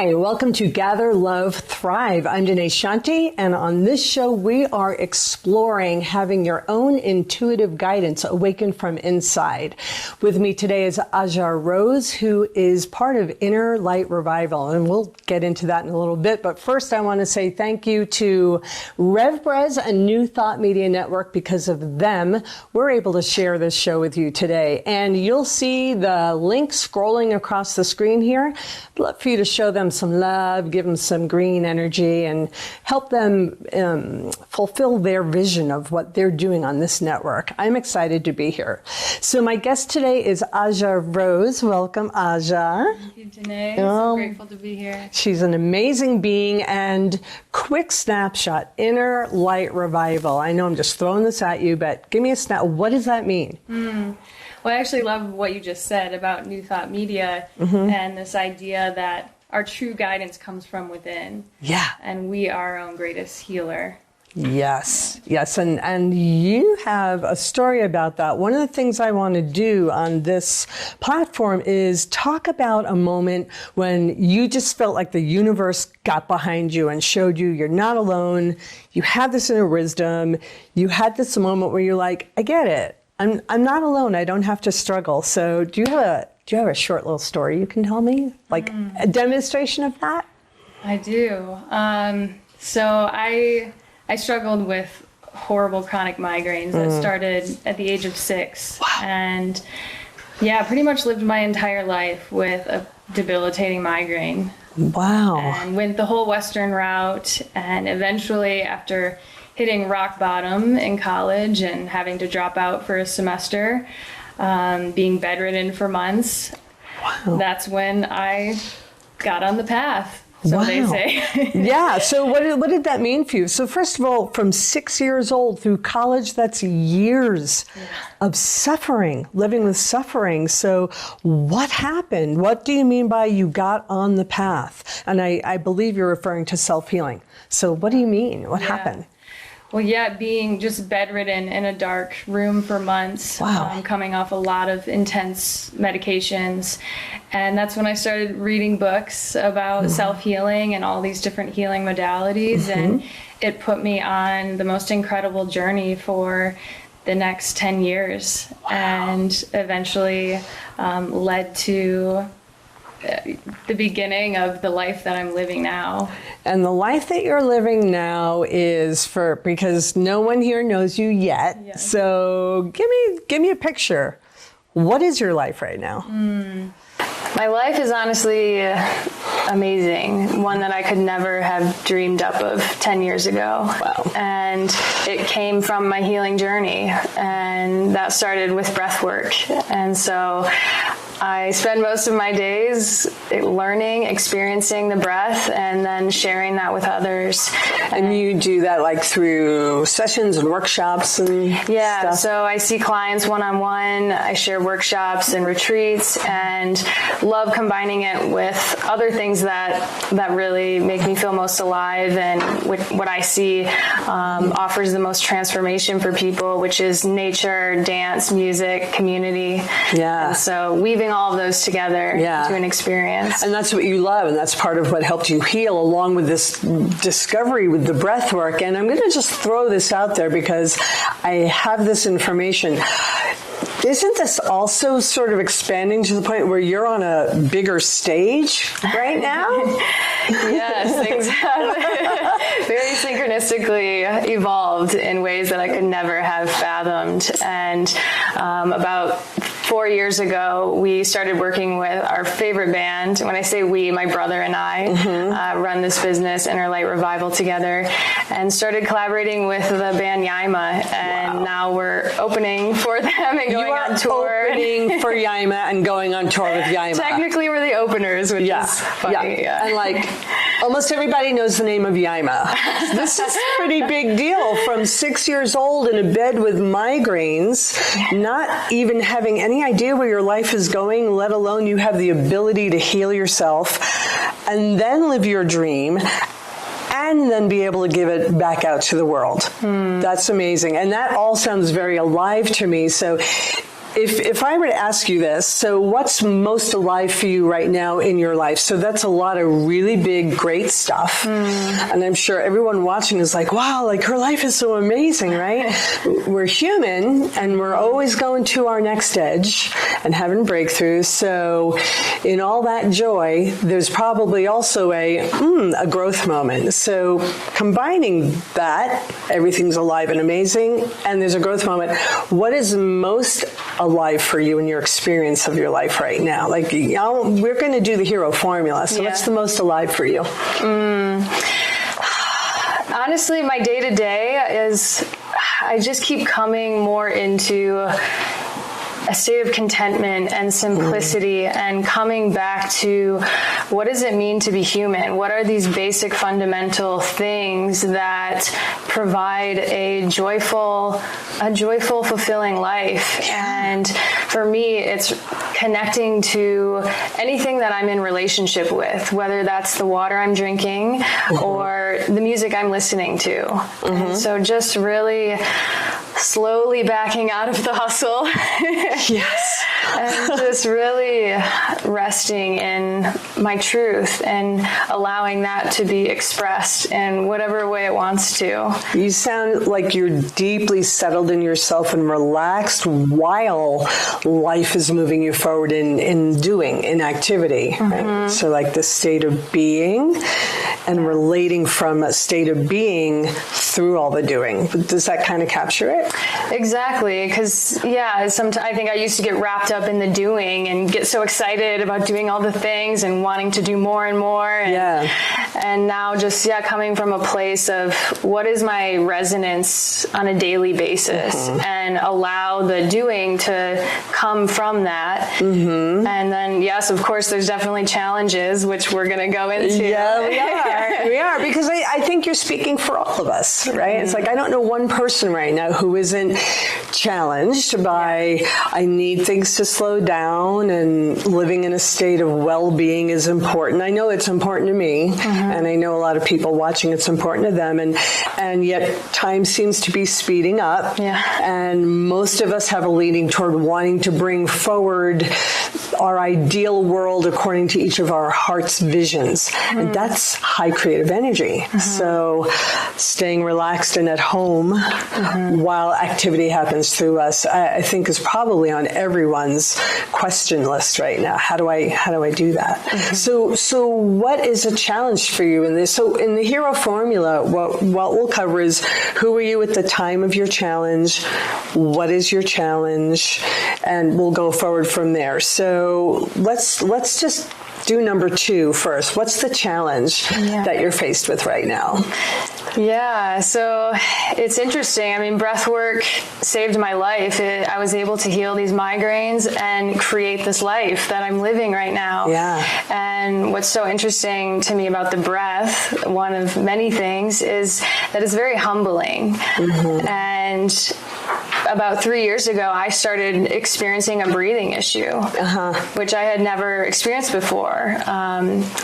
Hi, welcome to Gather, Love, Thrive. I'm Danae Shanti, and on this show, we are exploring having your own intuitive guidance awaken from inside. With me today is Aja Rose, who is part of Inner Light Revival, and we'll get into that in a little bit. But first, I want to say thank you to RevBrez and New Thought Media Network. Because of them, we're able to share this show with you today. And you'll see the link scrolling across the screen here. I'd love for you to show them some love, give them some green energy, and help them fulfill their vision of what they're doing on this network. I'm excited to be here. So my guest today is Aja Rose. Welcome, Aja. Thank you, Danae. So grateful to be here. She's an amazing being. And quick snapshot, Inner Light Revival. I know I'm just throwing this at you, but give me a snap. What does that mean? Well, I actually love what you just said about New Thought Media and this idea that our true guidance comes from within. Yeah. And we are our own greatest healer. Yes, yes. And you have a story about that. One of the things I want to do on this platform is talk about a moment when you just felt like the universe got behind you and showed you you're not alone. You had this inner wisdom. You had this moment where you're like, I get it. I'm not alone. I don't have to struggle. So do you have a short little story you can tell me? Like a demonstration of that? I do. So I struggled with horrible chronic migraines that started at the age of 6. Wow. And yeah, pretty much lived my entire life with a debilitating migraine. Wow. And went the whole Western route. And eventually, after hitting rock bottom in college and having to drop out for a semester, being bedridden for months, that's when I got on the path. So they say. Yeah. So what did that mean for you? So first of all, from 6 years old through college, that's years of suffering, living with suffering. So what happened? What do you mean by you got on the path? And I believe you're referring to self-healing. So what do you mean? What happened? Well, being just bedridden in a dark room for months, coming off a lot of intense medications. And that's when I started reading books about self-healing and all these different healing modalities. And it put me on the most incredible journey for the next 10 years and eventually led to the beginning of the life that I'm living now. And the life that you're living now is because no one here knows you yet. Yes. So give me a picture. What is your life right now? My life is honestly amazing. One that I could never have dreamed up of 10 years ago. Wow. And it came from my healing journey. And that started with breath work. And so I spend most of my days learning, experiencing the breath, and then sharing that with others. And you do that like through sessions and workshops and stuff? So I see clients one-on-one. I share workshops and retreats, and love combining it with other things that really make me feel most alive and what I see offers the most transformation for people, which is nature, dance, music, community. Yeah. And so weaving all of those together into an experience. And that's what you love, and that's part of what helped you heal, along with this discovery with the breath work. And I'm going to just throw this out there because I have this information. Isn't this also sort of expanding to the point where you're on a bigger stage right now? Yes, things have very synchronistically evolved in ways that I could never have fathomed. And about 4 years ago, we started working with our favorite band. When I say we, my brother and I run this business, Inner Light Revival, together, and started collaborating with the band Yaima. And now we're opening for them and going on tour. Opening for Yaima and going on tour with Yaima. Technically, we're the openers, which is funny. Yeah. And like, almost everybody knows the name of Yaima. This is a pretty big deal. From 6 years old in a bed with migraines, not even having any idea where your life is going, let alone you have the ability to heal yourself and then live your dream and then be able to give it back out to the world. That's amazing. And that all sounds very alive to me. So if I were to ask you this, so what's most alive for you right now in your life? So that's a lot of really big, great stuff. And I'm sure everyone watching is like, wow, like her life is so amazing, right? We're human and we're always going to our next edge and having breakthroughs. So in all that joy, there's probably also a growth moment. So combining that, everything's alive and amazing, and there's a growth moment. What is most alive for you in your experience of your life right now? Like, we're going to do the hero formula. So what's the most alive for you? Honestly, my day-to-day is, I just keep coming more into a state of contentment and simplicity and coming back to what does it mean to be human? What are these basic fundamental things that provide a joyful, fulfilling life? And for me, it's connecting to anything that I'm in relationship with, whether that's the water I'm drinking or the music I'm listening to. And so just really slowly backing out of the hustle. Yes. And just really resting in my truth and allowing that to be expressed in whatever way it wants to. You sound like you're deeply settled in yourself and relaxed while life is moving you forward in activity. Right? So like the state of being and relating from a state of being through all the doing. Does that kind of capture it? Exactly, because I think I used to get wrapped up in the doing and get so excited about doing all the things and wanting to do more and more. And now just coming from a place of what is my resonance on a daily basis and allow the doing to come from that. And then yes, of course, there's definitely challenges which we're going to go into. Yeah, we are because I think you're speaking for all of us, right? It's like I don't know one person right now who isn't challenged by I need things to slow down and living in a state of well-being is important. I know it's important to me and I know a lot of people watching it's important to them and yet time seems to be speeding up and most of us have a leaning toward wanting to bring forward our ideal world according to each of our heart's visions and that's high creative energy. So staying relaxed and at home while activity happens through us, I think is probably on everyone's question list right now. How do I do that? So what is a challenge for you in this? So in the hero formula, what we'll cover is who were you at the time of your challenge? What is your challenge? And we'll go forward from there. So let's just do number 2 first. What's the challenge that you're faced with right now? Yeah, so it's interesting. I mean, breath work saved my life. I was able to heal these migraines and create this life that I'm living right now. Yeah. And what's so interesting to me about the breath, one of many things, is that it's very humbling. And about 3 years ago, I started experiencing a breathing issue, which I had never experienced before.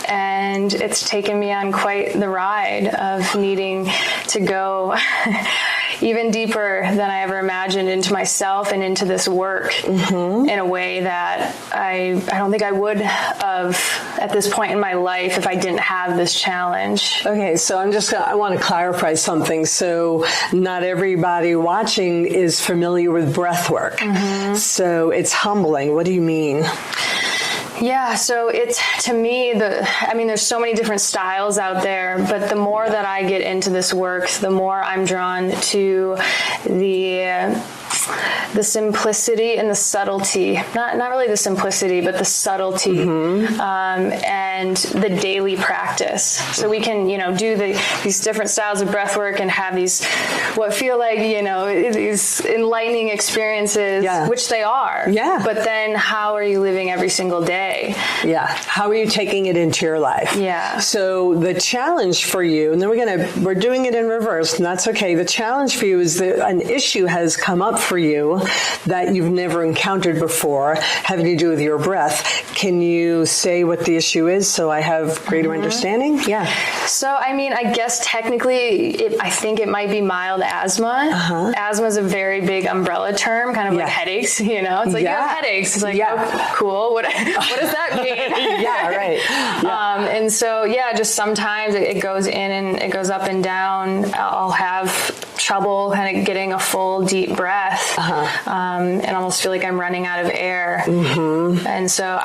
And it's taken me on quite the ride of needing to go even deeper than I ever imagined into myself and into this work in a way that I don't think I would have at this point in my life if I didn't have this challenge. Okay, so I want to clarify something. So not everybody watching is familiar with breath work. So it's humbling. What do you mean? Yeah, so to me, there's so many different styles out there, but the more that I get into this work, the more I'm drawn to the simplicity and the subtlety, not really the simplicity, but the subtlety, and the daily practice. So we can, do these different styles of breath work and have these, what feel like, these enlightening experiences, which they are. Yeah. But then how are you living every single day? Yeah. How are you taking it into your life? Yeah. So the challenge for you, and then we're doing it in reverse, and that's okay. The challenge for you is that an issue has come up for for you that you've never encountered before, having to do with your breath. Can you say what the issue is so I have greater understanding? Yeah. So, I mean, I guess technically, I think it might be mild asthma. Asthma is a very big umbrella term, kind of like headaches, you know? It's like, you have headaches. It's like, oh, cool. What does that mean? Yeah, right. Yeah. And so, just sometimes it goes in and it goes up and down. I'll have trouble kind of getting a full deep breath and almost feel like I'm running out of air. And so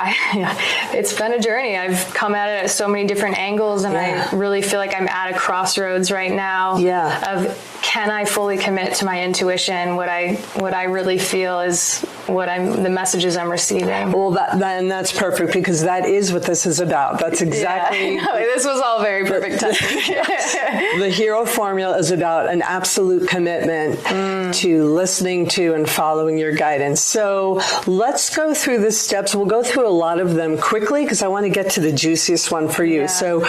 it's been a journey. I've come at it at so many different angles, and I really feel like I'm at a crossroads right now of, can I fully commit to my intuition? What I really feel is the messages I'm receiving. Well, that's perfect, because that is what this is about. That's exactly. Yeah. This was all very perfect timing. The hero formula is about an absolute commitment to listening to and following your guidance. So let's go through the steps. We'll go through a lot of them quickly because I want to get to the juiciest one for you. So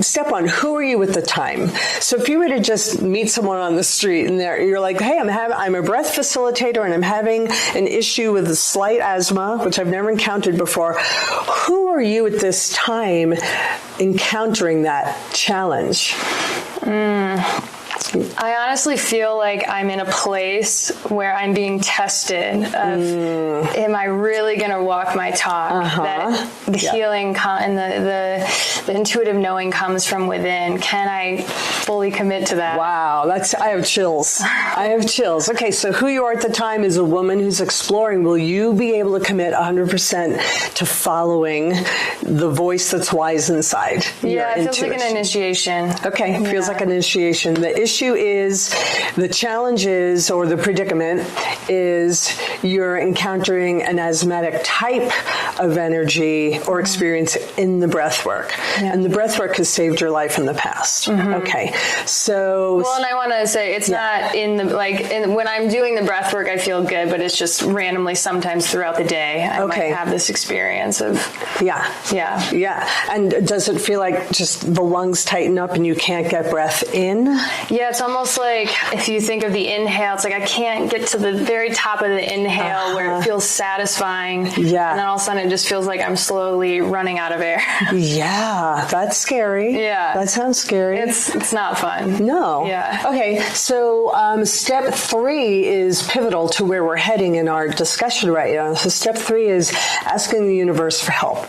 step one, who are you at the time? So if you were to just meet someone on the street and you're like, hey, I'm a breath facilitator and I'm having an issue with a slight asthma, which I've never encountered before. Who are you at this time encountering that challenge? I honestly feel like I'm in a place where I'm being tested of, am I really going to walk my talk? That the healing and the intuitive knowing comes from within. Can I fully commit to that? Wow, I have chills. I have chills. Okay, so who you are at the time is a woman who's exploring. Will you be able to commit 100% to following the voice that's wise inside? Yeah, it feels like an initiation. Okay, feels like an initiation. The issue is, the challenge is, or the predicament is, you're encountering an asthmatic type of energy or experience in the breath work. And the breath work has saved your life in the past. Okay, so. Well, and I want to say, it's not when I'm doing the breath work, I feel good, but it's just randomly sometimes throughout the day, I might have this experience of. Yeah. And does it feel like just the lungs tighten up and you can't get breath in? Yeah, it's almost like if you think of the inhale, it's like I can't get to the very top of the inhale where it feels satisfying. Yeah. And then all of a sudden it just feels like I'm slowly running out of air. Yeah, that's scary. Yeah. That sounds scary. It's not fun. No. Yeah. Okay, so step 3 is pivotal to where we're heading in our discussion right now. So step 3 is asking the universe for help.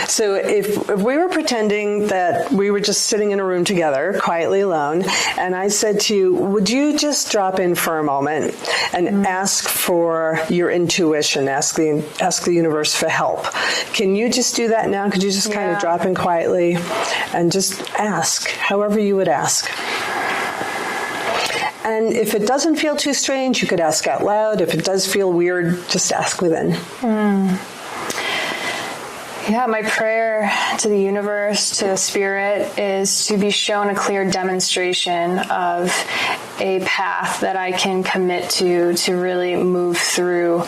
So if we were pretending that we were just sitting in a room together, quietly alone, and I said to you, would you just drop in for a moment and ask for your intuition, ask the universe for help? Can you just do that now? Could you just kind of drop in quietly and just ask, however you would ask? And if it doesn't feel too strange, you could ask out loud. If it does feel weird, just ask within. Yeah, my prayer to the universe, to the spirit, is to be shown a clear demonstration of a path that I can commit to really move through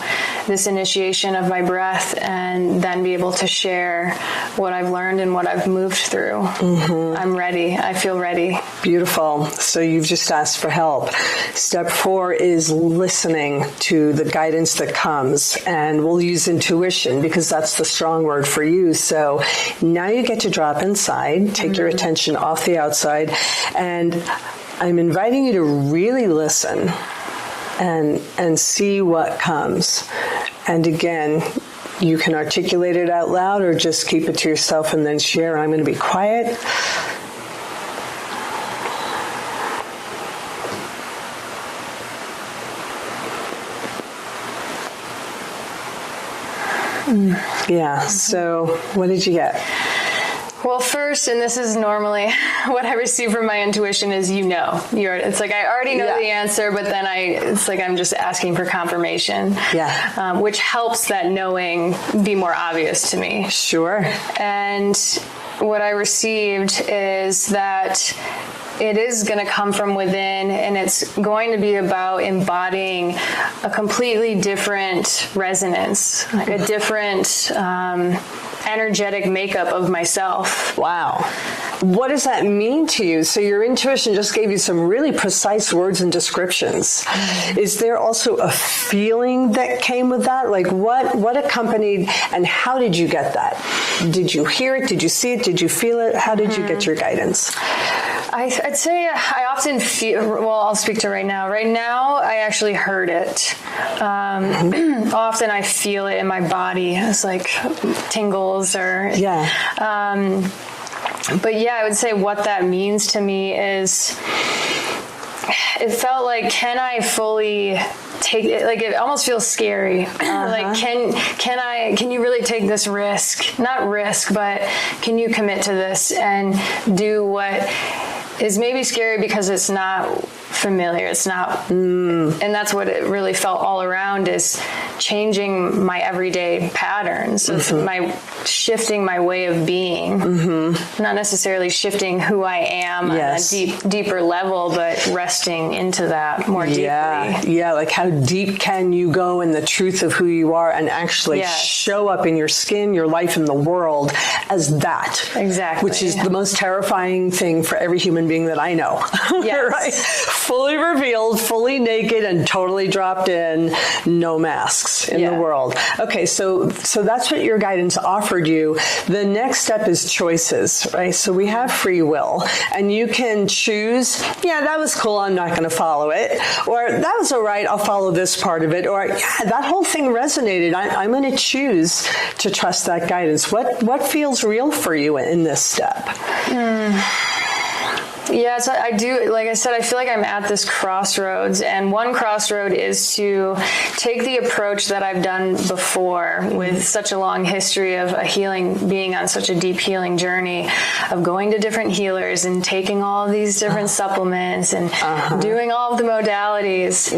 this initiation of my breath and then be able to share what I've learned and what I've moved through. I'm ready. I feel ready. Beautiful. So you've just asked for help. Step 4 is listening to the guidance that comes, and we'll use intuition because that's the strong word for you. So now you get to drop inside, take your attention off the outside, and I'm inviting you to really listen and see what comes. And again, you can articulate it out loud or just keep it to yourself and then share. I'm going to be quiet. Yeah, so what did you get? Well, first, and this is normally what I receive from my intuition, is it's like I already know the answer, but then it's like I'm just asking for confirmation. Yeah. Which helps that knowing be more obvious to me. Sure. And what I received is that it is going to come from within, and it's going to be about embodying a completely different resonance, like a different energetic makeup of myself. Wow. What does that mean to you? So your intuition just gave you some really precise words and descriptions. Is there also a feeling that came with that? Like what accompanied, and how did you get that? Did you hear it? Did you see it? Did you feel it? How did you get your guidance? I'd say I often feel, well, I'll speak to right now. Right now, I actually heard it. Often I feel it in my body. It's like tingles or... Yeah. But yeah, I would say what that means to me is, it felt like, can I fully take it? Like, it almost feels scary. Like, can you really take this risk? Not risk, but can you commit to this and do what is maybe scary because it's not familiar. It's not, and that's what it really felt all around, is changing my everyday patterns, of shifting my way of being, not necessarily shifting who I am on a deeper level, but resting into that more deeply. Yeah, like how deep can you go in the truth of who you are and actually show up in your skin, your life, in the world as that. Exactly. Which is the most terrifying thing for every human being that I know. Right? Fully revealed, fully naked, and totally dropped in, no masks in the world. Okay, so that's what your guidance offered you. The next step is choices, right? So we have free will, and you can choose, that was cool, I'm not going to follow it, or that was all right, I'll follow this part of it, or that whole thing resonated, I'm going to choose to trust that guidance. What feels real for you in this step? Yeah, so I do, like I said, I feel like I'm at this crossroads, and one crossroad is to take the approach that I've done before with such a long history of being on such a deep healing journey, of going to different healers and taking all of these different supplements and doing all of the modalities,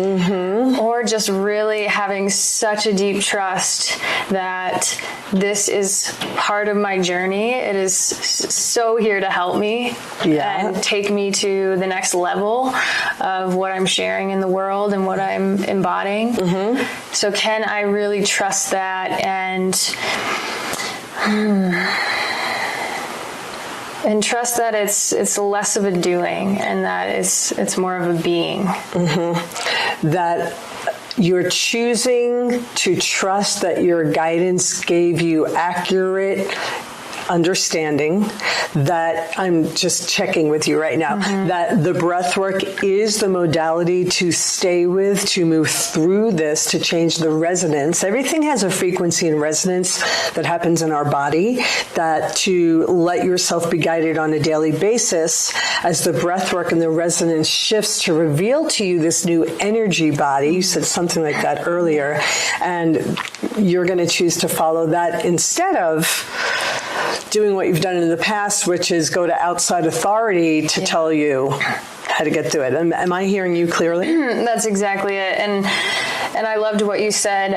or just really having such a deep trust that this is part of my journey. It is so here to help me and take me to the next level of what I'm sharing in the world and what I'm embodying. So can I really trust that and trust that it's less of a doing and that it's more of a being. That you're choosing to trust that your guidance gave you accurate understanding, that I'm just checking with you right now, that the breath work is the modality to stay with, to move through this, to change the resonance. Everything has a frequency and resonance that happens in our body, that to let yourself be guided on a daily basis as the breath work and the resonance shifts to reveal to you this new energy body. You said something like that earlier, and you're going to choose to follow that instead of doing what you've done in the past, which is go to outside authority to tell you how to get through it. Am I hearing you clearly? That's exactly it. And I loved what you said.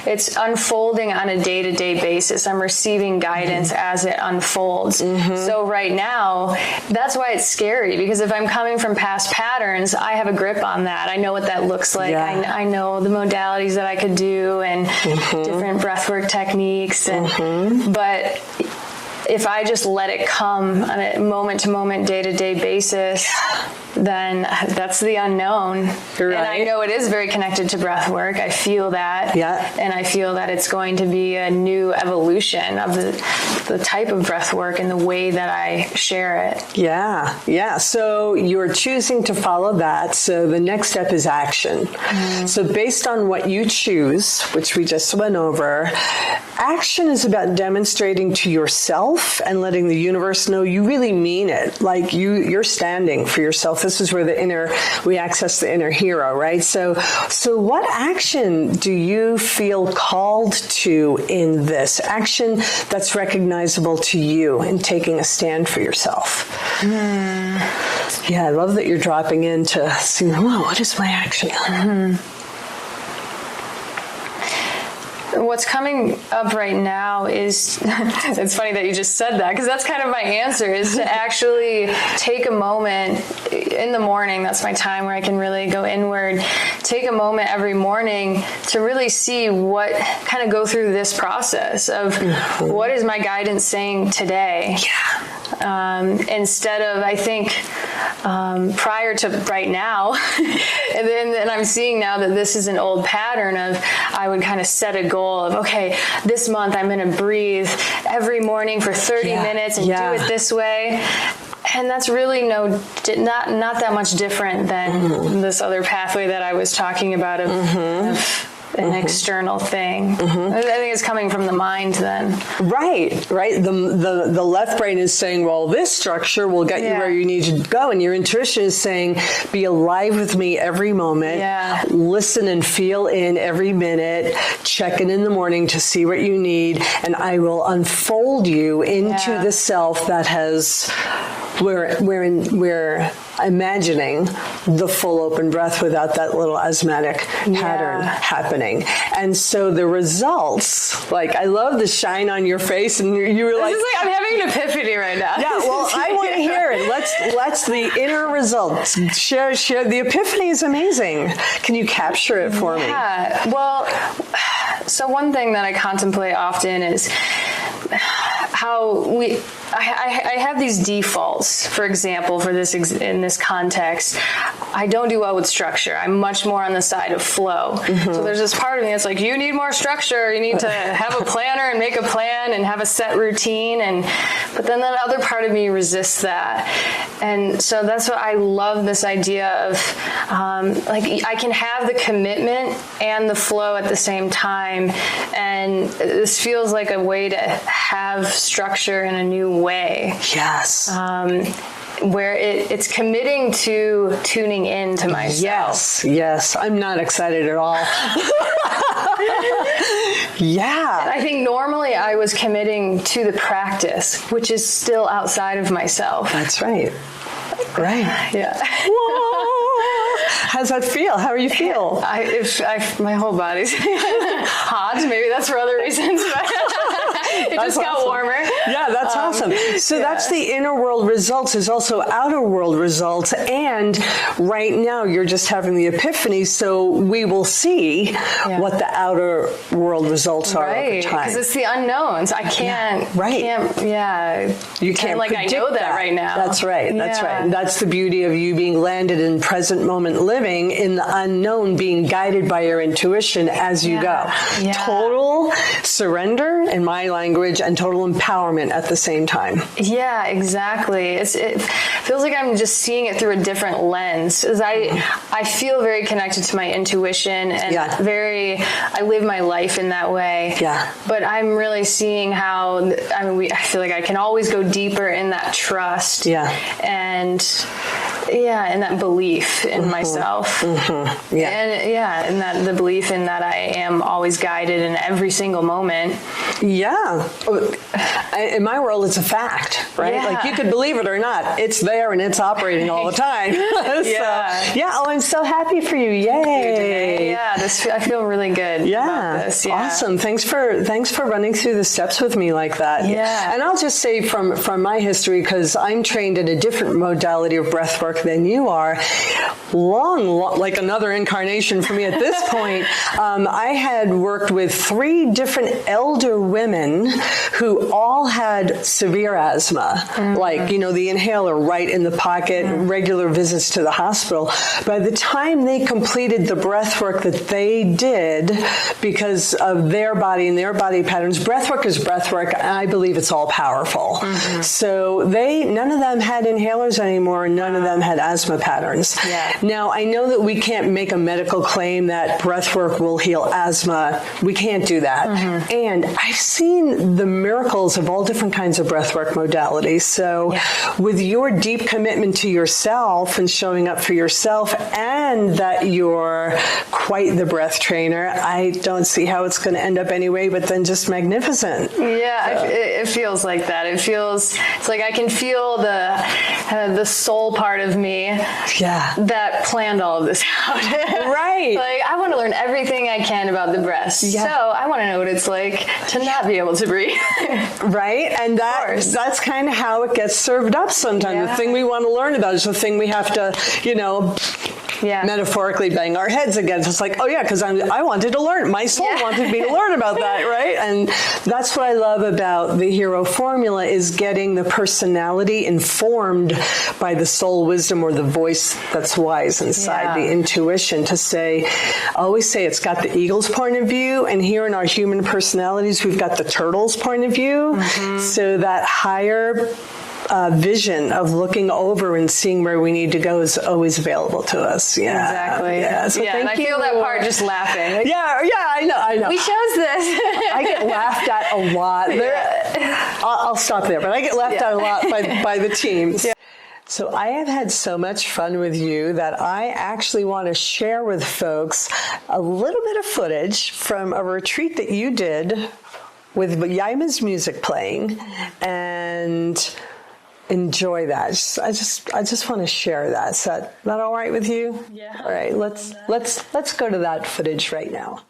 It's unfolding on a day-to-day basis. I'm receiving guidance as it unfolds. So right now, that's why it's scary, because if I'm coming from past patterns, I have a grip on that. I know what that looks like. I know the modalities that I could do and different breathwork techniques. But if I just let it come on a moment-to-moment, day-to-day basis, then that's the unknown. Right. And I know it is very connected to breath work. I feel that. And I feel that it's going to be a new evolution of the type of breath work and the way that I share it. So you're choosing to follow that. So the next step is action. So based on what you choose, which we just went over, action is about demonstrating to yourself and letting the universe know you really mean it. Like you're standing for yourself. This is where we access the inner hero, right? So what action do you feel called to in this? Action that's recognizable to you in taking a stand for yourself. Yeah, I love that you're dropping into seeing, what is my action? What's coming up right now is, it's funny that you just said that, because that's kind of my answer, is to actually take a moment in the morning. That's my time where I can really go inward. Take a moment every morning to really see what, kind of go through this process of what is my guidance saying today. Instead of, I think, prior to right now, and I'm seeing now that this is an old pattern of, I would kind of set a goal of, okay, this month I'm going to breathe every morning for 30 minutes and do it this way. And that's really not that much different than this other pathway that I was talking about of an external thing. I think it's coming from the mind then. Right. The left brain is saying, well, this structure will get you where you need to go. And your intuition is saying, be alive with me every moment. Listen and feel in every minute. Check in the morning to see what you need. And I will unfold you into the self that has, we're imagining the full open breath without that little asthmatic pattern happening. And so the results, like, I love the shine on your face, and you were like, I'm having an epiphany right now. Yeah, well, I want to hear it. Let's the inner results. Share the epiphany is amazing. Can you capture it for me? Yeah. Well, so one thing that I contemplate often is how I have these defaults. For example, in this context, I don't do well with structure. I'm much more on the side of flow. So there's this part of me that's like, you need more structure. You need to have a planner and make a plan and have a set routine. But then that other part of me resists that. And so that's what I love, this idea of, like, I can have the commitment and the flow at the same time. And this feels like a way to have structure in a new way. Yes. Where it's committing to tuning in to myself. Yes. I'm not excited at all. And I think normally I was committing to the practice, which is still outside of myself. That's right. Yeah. How's that feel? How do you feel? My whole body's hot. Maybe that's for other reasons. It just got warmer. Yeah, that's awesome. So that's the inner world results. There's also outer world results. And right now you're just having the epiphany. So we will see what the outer world results are over time. Because it's the unknowns. I can't. You can't like, I know that right now. That's right. And that's the beauty of you being landed in present moment living in the unknown, being guided by your intuition as you go. Total surrender, in my language, and total empowerment at the same time. Yeah, exactly. It feels like I'm just seeing it through a different lens. I feel very connected to my intuition, and I live my life in that way. But I'm really seeing how, I feel like I can always go deeper in that trust. And that belief in myself. And that the belief in that I am always guided in every single moment. In my world, it's a fact, right? Like, you could believe it or not, it's there and it's operating all the time. I'm so happy for you. Yay. I feel really good about this. Awesome. Thanks for running through the steps with me like that. And I'll just say from my history, because I'm trained in a different modality of breath work than you are, long, like another incarnation for me at this point. I had worked with 3 different elder women who all had severe asthma, like, the inhaler right in the pocket, regular visits to the hospital. By the time they completed the breath work that they did, because of their body and their body patterns, breath work is breath work, and I believe it's all powerful. So none of them had inhalers anymore, and none of them had asthma patterns. Now, I know that we can't make a medical claim that breath work will heal asthma. We can't do that. And I've seen the miracles of all different kinds of breathwork modalities. So with your deep commitment to yourself and showing up for yourself, and that you're quite the breath trainer, I don't see how it's going to end up anyway, but then just magnificent. It feels like that. It's like I can feel the soul part of me that planned all of this out. Right. Like, I want to learn everything I can about the breast. So I want to know what it's like to not be able to breathe. Right. And that's kind of how it gets served up sometimes. The thing we want to learn about is the thing we have to, metaphorically bang our heads against. It's like, oh yeah, because I wanted to learn. My soul wanted me to learn about that, right? And that's what I love about the hero formula, is getting the personality informed by the soul wisdom, or the voice that's wise inside, the intuition, to say, I always say it's got the eagle's point of view, and here in our human personalities, we've got the turtle's point of view. So that higher vision of looking over and seeing where we need to go is always available to us. Exactly. So thank and I feel that part just laughing. Like, I know. We chose this. I get laughed at a lot. I'll stop there, but I get laughed at a lot by the teams. So I have had so much fun with you that I actually want to share with folks a little bit of footage from a retreat that you did with Yaima's music playing, and enjoy that. I just want to share that. Is that all right with you? Yeah. All right. Let's go to that footage right now.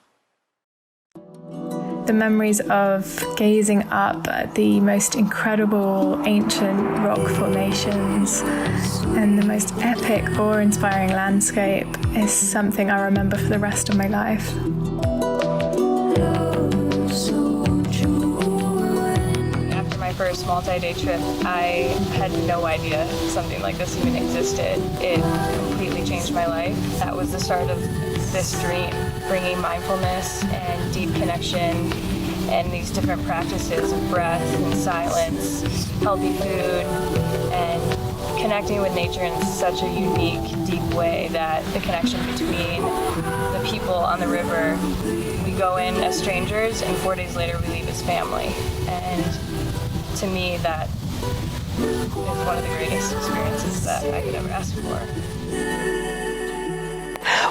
The memories of gazing up at the most incredible ancient rock formations and the most epic, awe-inspiring landscape is something I remember for the rest of my life. My first multi-day trip, I had no idea something like this even existed. It completely changed my life. That was the start of this dream, bringing mindfulness and deep connection and these different practices of breath and silence, healthy food, and connecting with nature in such a unique, deep way that the connection between the people on the river, we go in as strangers and 4 days later we leave as family. And to me, that is one of the greatest experiences that I could ever ask for.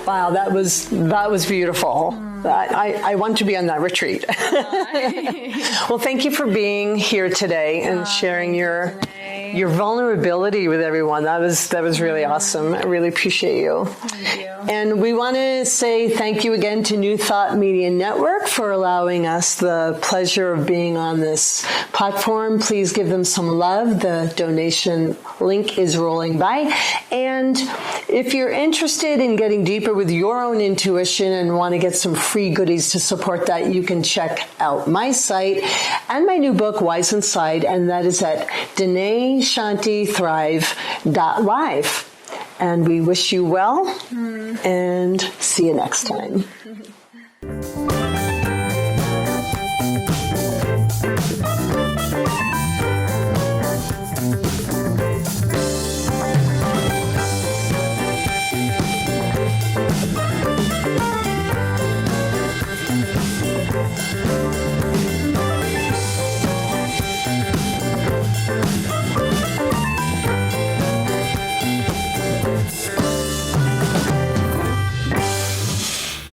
Wow, that was beautiful. I want to be on that retreat. Well, thank you for being here today and sharing your vulnerability with everyone. That was really awesome. I really appreciate you. Thank you. And we want to say thank you again to New Thought Media Network for allowing us the pleasure of being on this platform. Please give them some love. The donation link is rolling by. And if you're interested in getting deeper with your own intuition and want to get some free goodies to support that, you can check out my site and my new book, Wise Inside, and that is at Danae Shanti Thrive.live. And we wish you well and see you next time.